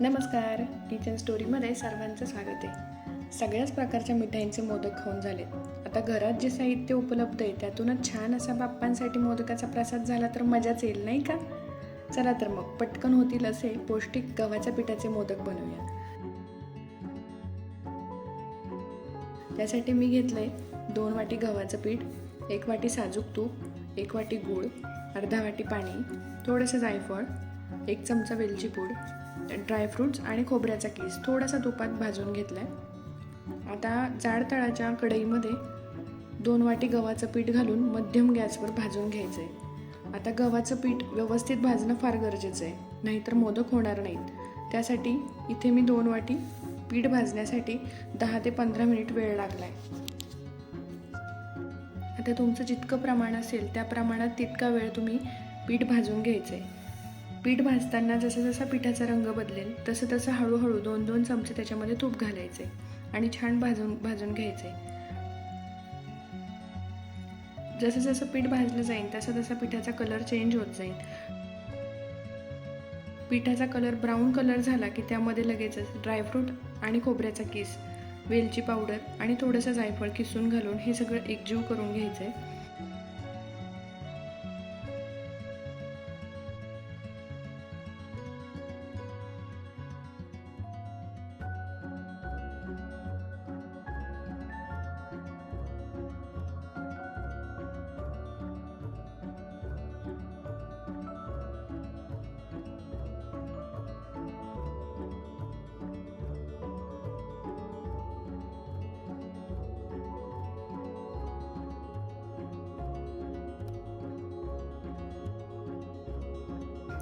नमस्कार. किचन स्टोरीमध्ये सर्वांचं स्वागत आहे. सगळ्याच प्रकारच्या मिठाईंचे मोदक खाऊन झालेत. आता घरात जे साहित्य उपलब्ध आहे त्यातूनच छान असा बाप्पांसाठी मोदकाचा प्रसाद झाला तर मजाच येईल, नाही का? चला तर मग पटकन होतील असे पौष्टिक गव्हाच्या पिठाचे मोदक बनवूया. त्यासाठी मी घेतलंय 2 वाटी गव्हाचं पीठ, 1 वाटी साजूक तूप, 1 वाटी गूळ, अर्धा वाटी पाणी, थोडंसं जायफळ, 1 चमचा वेलची पूड, ड्रायफ्रूट्स आणि खोबऱ्याचा कीस थोडासा तुपात भाजून घेतला आहे. आता जाड तळाच्या कढईमध्ये 2 वाटी गव्हाचं पीठ घालून मध्यम गॅसवर भाजून घ्यायचं आहे. आता गव्हाचं पीठ व्यवस्थित भाजणं फार गरजेचं आहे, नाहीतर मोदक होणार नाहीत. त्यासाठी इथे मी 2 वाटी पीठ भाजण्यासाठी 10 ते 15 मिनिट वेळ लागला आहे. आता तुमचं जितकं प्रमाण असेल त्या प्रमाणात तितका वेळ तुम्ही पीठ भाजून घ्यायचं आहे. पीठ भाजताना जसं जसा पिठाचा रंग बदलेल तसं तसं हळूहळू 2-2 चमचे त्याच्यामध्ये तूप घालायचे आणि छान भाजून घ्यायचे. जसं जसं पीठ भाजलं जाईल तसं तसा पिठाचा कलर चेंज होत जाईल. पिठाचा कलर ब्राऊन कलर झाला की त्यामध्ये लगेचच ड्रायफ्रूट आणि खोबऱ्याचा कीस, वेलची पावडर आणि थोडंसं जायफळ किसून घालून हे सगळं एकजीव करून घ्यायचं आहे.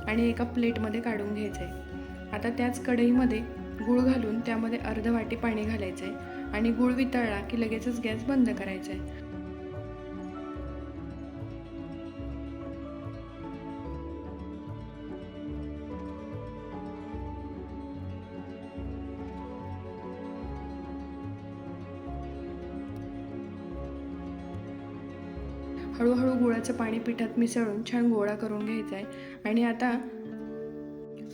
आणि एका प्लेटमध्ये काढून घ्यायचं आहे. आता त्याच कढईमध्ये गूळ घालून त्यामध्ये अर्ध वाटी पाणी घालायचं आहे आणि गूळ वितळला की लगेचच गॅस बंद करायचा आहे. हळूहळू गुळाचं पाणी पिठात मिसळून छान गोळा करून घ्यायचा आहे. आणि आता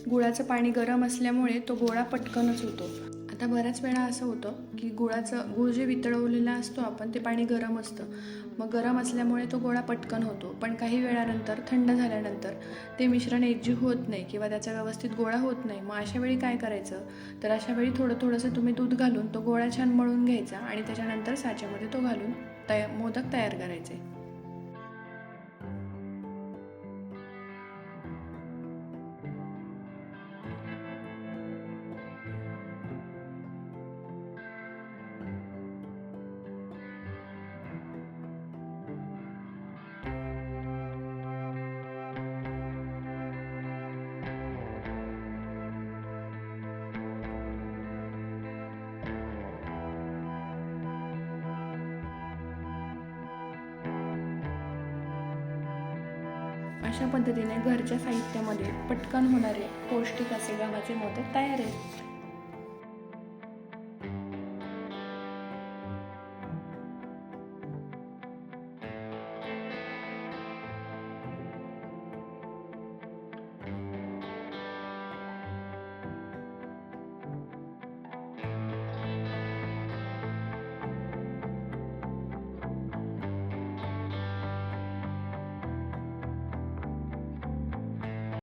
गुळाचं पाणी गरम असल्यामुळे तो गोळा पटकनच होतो. आता बऱ्याच वेळा असं होतं की गूळ जे वितळवलेला असतो आपण ते पाणी गरम असतं, मग गरम असल्यामुळे तो गोळा पटकन होतो. पण काही वेळानंतर थंड झाल्यानंतर ते मिश्रण एकजीव होत नाही किंवा त्याचा व्यवस्थित गोळा होत नाही. मग अशा वेळी काय करायचं, तर अशा वेळी थोडंसं तुम्ही दूध घालून तो गोळा छान मळून घ्यायचा आणि त्याच्यानंतर साच्यामध्ये तो घालून मोदक तयार करायचे. अशा पद्धतीने घरच्या साहित्यामध्ये पटकन होणारे पौष्टिक असे गव्हाचे मोदक तयार आहेत.